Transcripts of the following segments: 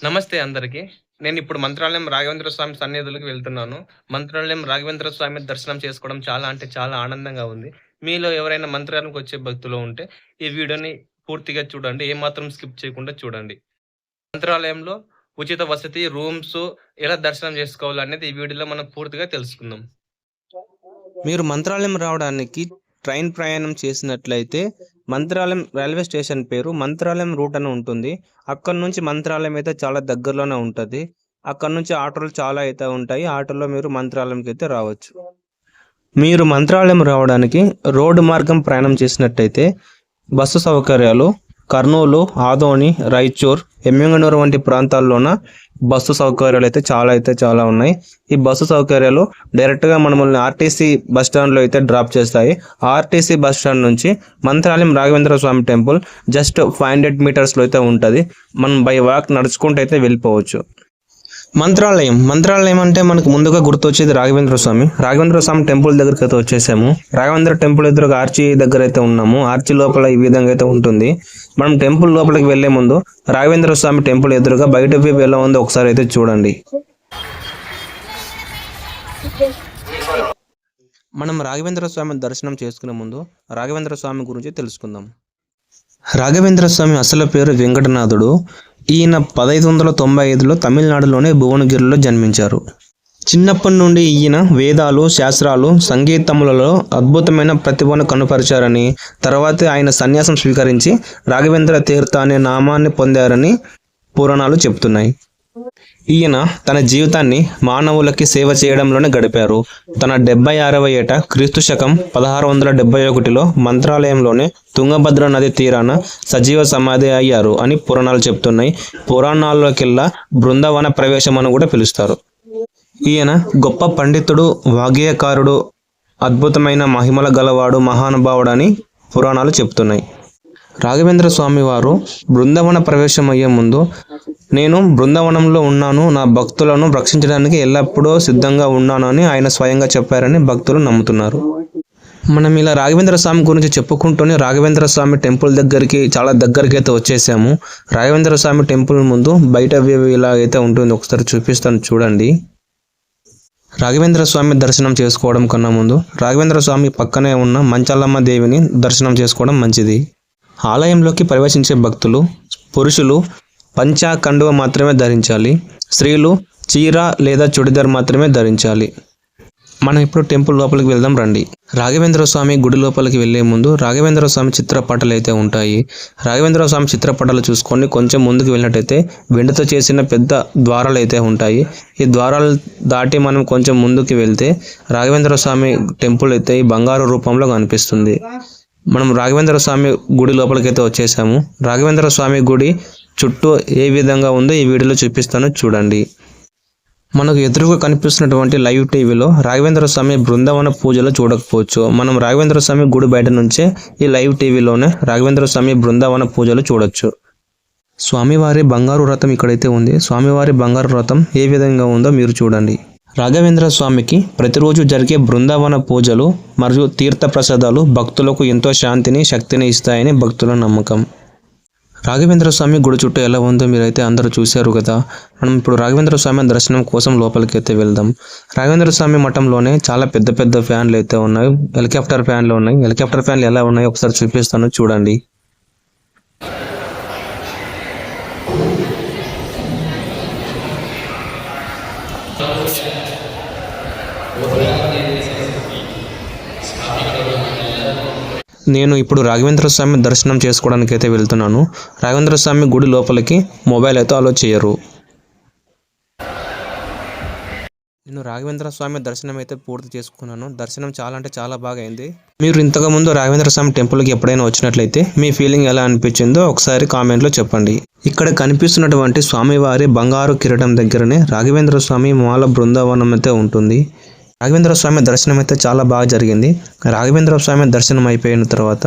నమస్తే అందరికి. నేనిప్పుడు మంత్రాలయం రాఘవేంద్ర స్వామి సన్నిధులకు వెళ్తున్నాను. మంత్రాలయం రాఘవేంద్ర స్వామి దర్శనం చేసుకోవడం చాలా అంటే చాలా ఆనందంగా ఉంది. మీలో ఎవరైనా మంత్రాలయంకొచ్చే భక్తులు ఉంటే ఈ వీడియోని పూర్తిగా చూడండి. ఏమాత్రం స్కిప్ చేయకుండా చూడండి. మంత్రాలయంలో ఉచిత వసతి, రూమ్సు ఎలా దర్శనం చేసుకోవాలనేది ఈ వీడియోలో మనం పూర్తిగా తెలుసుకుందాం. మీరు మంత్రాలయం రావడానికి ట్రైన్ ప్రయాణం చేసినట్లయితే మంత్రాలయం రైల్వే స్టేషన్ పేరు మంత్రాలయం రూట్ అని ఉంటుంది. అక్కడి నుంచి మంత్రాలయం అయితే చాలా దగ్గరలోనే ఉంటుంది. అక్కడ నుంచి ఆటోలు చాలా అయితే ఉంటాయి. ఆటోలో మీరు మంత్రాలయంకి అయితే రావచ్చు. మీరు మంత్రాలయం రావడానికి రోడ్డు మార్గం ప్రయాణం చేసినట్టయితే బస్సు సౌకర్యాలు కర్నూలు, ఆదోని, రాయచూర్, ఎమ్మిగనూరు వంటి ప్రాంతాల్లోన బస్సు సౌకర్యాలు అయితే చాలా ఉన్నాయి. ఈ బస్సు సౌకర్యాలు డైరెక్ట్గా మనల్ని ఆర్టీసీ బస్ స్టాండ్లో అయితే డ్రాప్ చేస్తాయి. ఆర్టీసీ బస్ స్టాండ్ నుంచి మంత్రాలయం రాఘవేంద్ర స్వామి టెంపుల్ జస్ట్ 500 మీటర్స్లో అయితే ఉంటుంది. మనం బై వాక్ నడుచుకుంటూ అయితే వెళ్ళిపోవచ్చు. మంత్రాలయం అంటే మనకు ముందుగా గుర్తొచ్చేది రాఘవేంద్ర స్వామి టెంపుల్ దగ్గరికి అయితే వచ్చేసాము. రాఘవేంద్ర టెంపుల్ ఎదురుగా ఆర్చి దగ్గర అయితే ఉన్నాము. ఆర్చి లోపల ఈ విధంగా అయితే ఉంటుంది. మనం టెంపుల్ లోపలికి వెళ్లే ముందు రాఘవేంద్ర స్వామి టెంపుల్ ఎదురుగా బయట వ్యూ ఎలా ఉందో ఒకసారి అయితే చూడండి. మనం రాఘవేంద్ర స్వామి దర్శనం చేసుకునే ముందు రాఘవేంద్ర స్వామి గురించి తెలుసుకుందాం. రాఘవేంద్ర స్వామి అసలు పేరు వెంకటనాథుడు. ఈయన 1595లో తమిళనాడులోని భువనగిరిలో జన్మించారు. చిన్నప్పటి నుండి ఈయన వేదాలు, శాస్త్రాలు, సంగీతములలో అద్భుతమైన ప్రతిభను కనుపరిచారని, తర్వాత ఆయన సన్యాసం స్వీకరించి రాఘవేంద్ర తీర్థ అనే నామాన్ని పొందారని పురాణాలు చెప్తున్నాయి. ఈయన తన జీవితాన్ని మానవులకి సేవ చేయడంలోనే గడిపారు. తన 76వ ఏట క్రీస్తు శకం 1671లో మంత్రాలయంలోనే తుంగభద్ర నది తీరాన సజీవ సమాధి అయ్యారు అని పురాణాలు చెప్తున్నాయి. పురాణాల్లోకెల్లా బృందావన ప్రవేశం అని కూడా పిలుస్తారు. ఈయన గొప్ప పండితుడు, వాగ్గేయకారుడు, అద్భుతమైన మహిమల గలవాడు, మహానుభావుడు అని పురాణాలు చెప్తున్నాయి. రాఘవేంద్ర స్వామి వారు బృందావన ప్రవేశం అయ్యే ముందు, నేను బృందావనంలో ఉన్నాను, నా భక్తులను రక్షించడానికి ఎల్లప్పుడూ సిద్ధంగా ఉన్నాను అని ఆయన స్వయంగా చెప్పారని భక్తులు నమ్ముతున్నారు. మనం ఇలా రాఘవేంద్ర స్వామి గురించి చెప్పుకుంటూనే రాఘవేంద్ర స్వామి టెంపుల్ దగ్గరికి చాలా దగ్గరికి అయితే వచ్చేసాము. రాఘవేంద్ర స్వామి టెంపుల్ ముందు బయట వ్యూ ఇలా అయితే ఉంటుంది. ఒకసారి చూపిస్తాను చూడండి. రాఘవేంద్ర స్వామి దర్శనం చేసుకోవడం కన్నా ముందు రాఘవేంద్ర స్వామి పక్కనే ఉన్న మంచాలమ్మ దేవిని దర్శనం చేసుకోవడం మంచిది. ఆలయంలోకి ప్రవేశించే భక్తులు పురుషులు పంచా కండువ మాత్రమే ధరించాలి. స్త్రీలు చీర లేదా చుడిదార్ మాత్రమే ధరించాలి. మనం ఇప్పుడు టెంపుల్ లోపలికి వెళ్దాం రండి. రాఘవేంద్ర స్వామి గుడి లోపలికి వెళ్లే ముందు రాఘవేంద్ర స్వామి చిత్రపటాలు అయితే ఉంటాయి. రాఘవేంద్ర స్వామి చిత్రపటాలు చూసుకొని కొంచెం ముందుకు వెళ్ళినట్టయితే వెండితో చేసిన పెద్ద ద్వారాలు అయితే ఉంటాయి. ఈ ద్వారాలు దాటి మనం కొంచెం ముందుకు వెళ్తే రాఘవేంద్ర స్వామి టెంపుల్ అయితే ఈ బంగారు రూపంలో కనిపిస్తుంది. మనం రాఘవేంద్ర స్వామి గుడి లోపలికి అయితే వచ్చేసాము. రాఘవేంద్ర స్వామి గుడి చుట్టూ ఏ విధంగా ఉందో ఈ వీడియోలో చూపిస్తాను చూడండి. మనకు ఎదురుగా కనిపిస్తున్నటువంటి లైవ్ టీవీలో రాఘవేంద్ర స్వామి బృందావన పూజలు చూడకపోవచ్చు. మనం రాఘవేంద్ర స్వామి గుడి బయట నుంచే ఈ లైవ్ టీవీలోనే రాఘవేంద్ర స్వామి బృందావన పూజలు చూడొచ్చు. స్వామివారి బంగారు రథం ఇక్కడైతే ఉంది. స్వామివారి బంగారు రథం ఏ విధంగా ఉందో మీరు చూడండి. రాఘవేంద్ర స్వామికి ప్రతిరోజు జరిగే బృందావన పూజలు మరియు తీర్థ ప్రసాదాలు భక్తులకు ఎంతో శాంతిని, శక్తిని ఇస్తాయని భక్తుల నమ్మకం. రాఘవేంద్ర స్వామి గుడి చుట్టూ ఎలా ఉందో మీరైతే అందరూ చూశారు కదా. మనం ఇప్పుడు రాఘవేంద్ర స్వామి దర్శనం కోసం లోపలికి అయితే వెళ్దాం. రాఘవేంద్ర స్వామి మఠంలోనే చాలా పెద్ద పెద్ద ఫ్యాన్లు అయితే ఉన్నాయి. హెలికాప్టర్ ఫ్యాన్లు ఉన్నాయి. హెలికాప్టర్ ఫ్యాన్లు ఎలా ఉన్నాయో ఒకసారి చూపిస్తాను చూడండి. నేను ఇప్పుడు రాఘవేంద్ర స్వామి దర్శనం చేసుకోవడానికి అయితే వెళ్తున్నాను. రాఘవేంద్ర స్వామి గుడి లోపలికి మొబైల్ అయితే అలో చేయరు. నేను రాఘవేంద్ర స్వామి దర్శనం అయితే పూర్తి చేసుకున్నాను. దర్శనం చాలా అంటే చాలా బాగా అయింది. మీరు ఇంతకుముందు రాఘవేంద్ర స్వామి టెంపుల్కి ఎప్పుడైనా వచ్చినట్లయితే మీ ఫీలింగ్ ఎలా అనిపించిందో ఒకసారి కామెంట్లో చెప్పండి. ఇక్కడ కనిపిస్తున్నటువంటి స్వామివారి బంగారు కిరీటం దగ్గరనే రాఘవేంద్ర స్వామి మాల బృందావనం అయితే ఉంటుంది. రాఘవేంద్ర స్వామి దర్శనం అయితే చాలా బాగా జరిగింది. రాఘవేంద్ర స్వామి దర్శనం అయిపోయిన తర్వాత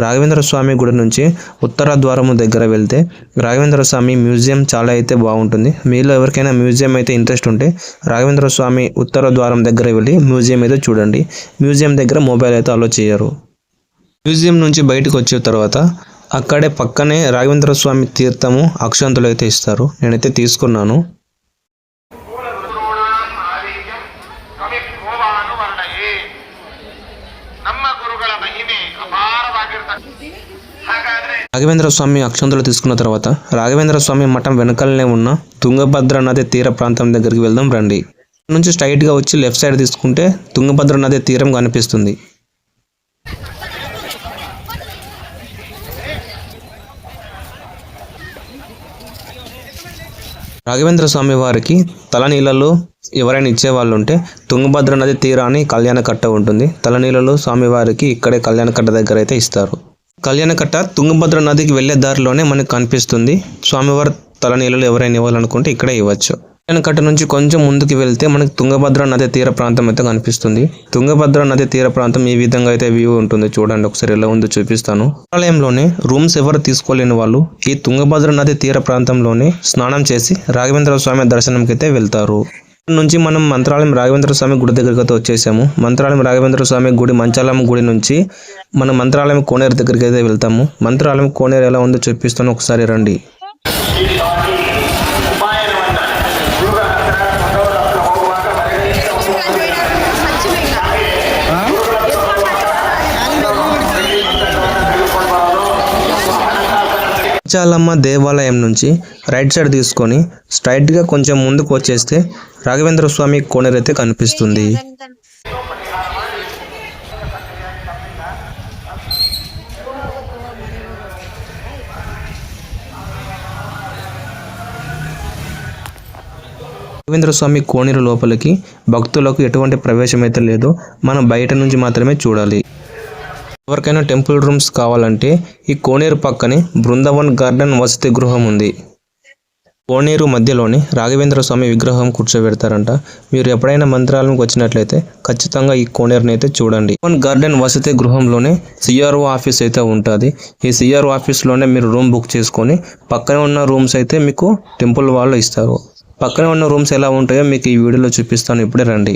రాఘవేంద్ర స్వామి గుడి నుంచి ఉత్తర ద్వారము దగ్గర వెళ్తే రాఘవేంద్ర స్వామి మ్యూజియం చాలా అయితే బాగుంటుంది. మీలో ఎవరికైనా మ్యూజియం అయితే ఇంట్రెస్ట్ ఉంటే రాఘవేంద్ర స్వామి ఉత్తర ద్వారం దగ్గర వెళ్ళి మ్యూజియం అయితే చూడండి. మ్యూజియం దగ్గర మొబైల్ అయితే అలో చేయరు. మ్యూజియం నుంచి బయటకు వచ్చిన తర్వాత అక్కడే పక్కనే రాఘవేంద్ర స్వామి తీర్థము అక్షంతులు అయితే ఇస్తారు. నేనైతే తీసుకున్నాను. రాఘవేంద్ర స్వామి అక్షంతులు తీసుకున్న తర్వాత రాఘవేంద్ర స్వామి మఠం వెనకాలనే ఉన్న తుంగభద్ర నది తీర ప్రాంతం దగ్గరికి వెళ్దాం రండి. నుంచి స్ట్రైట్గా వచ్చి లెఫ్ట్ సైడ్ తీసుకుంటే తుంగభద్ర నది తీరం కనిపిస్తుంది. రాఘవేంద్ర స్వామి వారికి తలనీళ్ళలో ఎవరైనా ఇచ్చేవాళ్ళు ఉంటే తుంగభద్ర నది తీరాన్ని కళ్యాణకట్ట ఉంటుంది. తలనీళ్ళలో స్వామివారికి ఇక్కడే కళ్యాణకట్ట దగ్గర అయితే ఇస్తారు. కళ్యాణకట్ట తుంగభద్ర నదికి వెళ్లే దారిలోనే మనకు కనిపిస్తుంది. స్వామివారి తలనీళ్ళలో ఎవరైనా ఇవ్వాలనుకుంటే ఇక్కడే ఇవ్వచ్చు. కళ్యాణకట్ట నుంచి కొంచెం ముందుకు వెళ్తే మనకి తుంగభద్ర నది తీర ప్రాంతం అయితే కనిపిస్తుంది. తుంగభద్ర నది తీర ప్రాంతం ఈ విధంగా అయితే వ్యూ ఉంటుంది. చూడండి ఒకసారి ఎలా ఉందో చూపిస్తాను. ఆలయంలోనే రూమ్స్ ఎవరు తీసుకోలేని వాళ్ళు ఈ తుంగభద్ర నది తీర ప్రాంతంలోనే స్నానం చేసి రాఘవేంద్ర స్వామి దర్శనంకి అయితే వెళ్తారు. నుంచి మనం మంత్రాలయం రాఘవేంద్ర స్వామి గుడి దగ్గరికి అయితే వచ్చేసాము. మంత్రాలయం రాఘవేంద్ర స్వామి గుడి మంచాలయం గుడి నుంచి మనం మంత్రాలయం కోనేరు దగ్గరికి అయితే వెళ్తాము. మంత్రాలయం కోనేరు ఎలా ఉందో చూపిస్తాను, ఒకసారి రండి. మంచాలమ్మ దేవాలయం నుంచి రైట్ సైడ్ తీసుకొని స్ట్రైట్గా కొంచెం ముందుకు వచ్చేస్తే రాఘవేంద్ర స్వామి కోనేరు అయితే కనిపిస్తుంది. రాఘవేంద్ర స్వామి కోనేరు లోపలికి భక్తులకు ఎటువంటి ప్రవేశం అయితే లేదు. మనం బయట నుంచి మాత్రమే చూడాలి. ఎవరికైనా టెంపుల్ రూమ్స్ కావాలంటే ఈ కోనేరు పక్కనే బృందావన్ గార్డెన్ వసతి గృహం ఉంది. కోనేరు మధ్యలోనే రాఘవేంద్ర స్వామి విగ్రహం కూర్చోబెడతారంట. మీరు ఎప్పుడైనా మంత్రాలయంకి వచ్చినట్లయితే ఖచ్చితంగా ఈ కోనేరుని అయితే చూడండి. బృందావన్ గార్డెన్ వసతి గృహంలోనే సిఆర్ఓ ఆఫీస్ అయితే ఉంటుంది. ఈ సిఆర్ఓ ఆఫీస్లోనే మీరు రూమ్ బుక్ చేసుకొని పక్కనే ఉన్న రూమ్స్ అయితే మీకు టెంపుల్ వాళ్ళు ఇస్తారు. పక్కనే ఉన్న రూమ్స్ ఎలా ఉంటాయో మీకు ఈ వీడియోలో చూపిస్తాను. ఇప్పుడే రండి.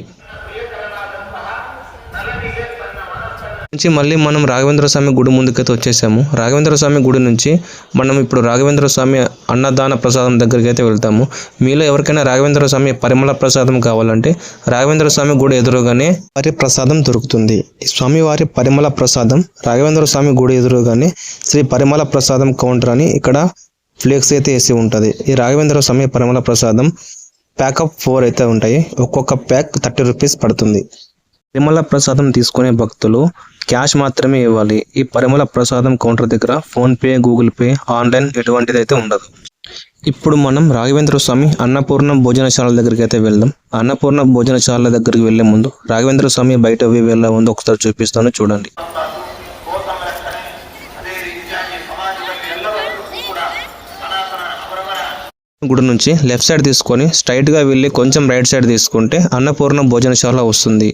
నుంచి మళ్ళీ మనం రాఘవేంద్ర స్వామి గుడి ముందుకైతే వచ్చేసాము. రాఘవేంద్ర స్వామి గుడి నుంచి మనం ఇప్పుడు రాఘవేంద్ర స్వామి అన్నదాన ప్రసాదం దగ్గరికి అయితే వెళ్తాము. మీలో ఎవరికైనా రాఘవేంద్ర స్వామి పరిమళ ప్రసాదం కావాలంటే రాఘవేంద్ర స్వామి గుడి ఎదురుగానే వారి ప్రసాదం దొరుకుతుంది. ఈ స్వామివారి పరిమళ ప్రసాదం రాఘవేంద్ర స్వామి గుడి ఎదురుగానే శ్రీ పరిమళ ప్రసాదం కౌంటర్ అని ఇక్కడ ఫ్లెక్స్ అయితే వేసి ఉంటుంది. ఈ రాఘవేంద్ర స్వామి పరిమళ ప్రసాదం ప్యాకప్ 4 అయితే ఉంటాయి. ఒక్కొక్క ప్యాక్ 30 రూపీస్ పడుతుంది. పరిమళ ప్రసాదం తీసుకునే భక్తులు క్యాష్ మాత్రమే ఇవ్వాలి. ఈ పరిమళ ప్రసాదం కౌంటర్ దగ్గర ఫోన్పే, గూగుల్ పే, ఆన్లైన్ ఎటువంటిది అయితే ఉండదు. ఇప్పుడు మనం రాఘవేంద్ర స్వామి అన్నపూర్ణ భోజనశాల దగ్గరికి అయితే వెళ్దాం. అన్నపూర్ణ భోజనశాల దగ్గరికి వెళ్లే ముందు రాఘవేంద్ర స్వామి బయట ఎలా ఉందో ఒకసారి చూపిస్తాను, చూడండి. గుడి నుంచి లెఫ్ట్ సైడ్ తీసుకొని స్ట్రైట్గా వెళ్ళి కొంచెం రైట్ సైడ్ తీసుకుంటే అన్నపూర్ణ భోజనశాల వస్తుంది.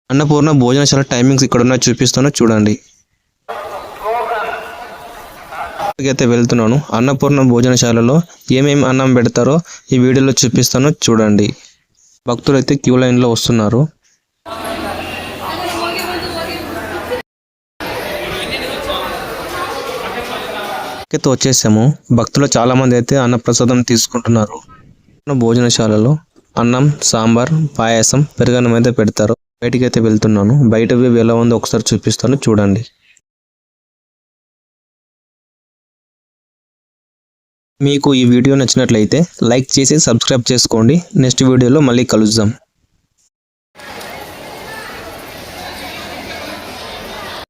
అన్నపూర్ణ భోజనశాల టైమింగ్స్ ఇక్కడ ఉన్న చూపిస్తాను, చూడండి. అయితే వెళ్తున్నాను. అన్నపూర్ణ భోజనశాలలో ఏమేమి అన్నం పెడతారో ఈ వీడియోలో చూపిస్తాను, చూడండి. భక్తులు అయితే క్యూ లైన్లో వస్తున్నారు. అయితే వచ్చేసాము. భక్తులు చాలా మంది అయితే అన్నప్రసాదం తీసుకుంటున్నారు. భోజనశాలలో అన్నం, సాంబార్, పాయసం, పెరుగన్నం అయితే పెడతారు. బయటికి అయితే వెళ్తున్నాను. బయట వ్యూ ఎలా ఉందో ఒకసారి చూపిస్తాను, చూడండి. మీకు ఈ వీడియో నచ్చినట్లయితే లైక్ చేసి సబ్స్క్రైబ్ చేసుకోండి. నెక్స్ట్ వీడియోలో మళ్ళీ కలుద్దాం.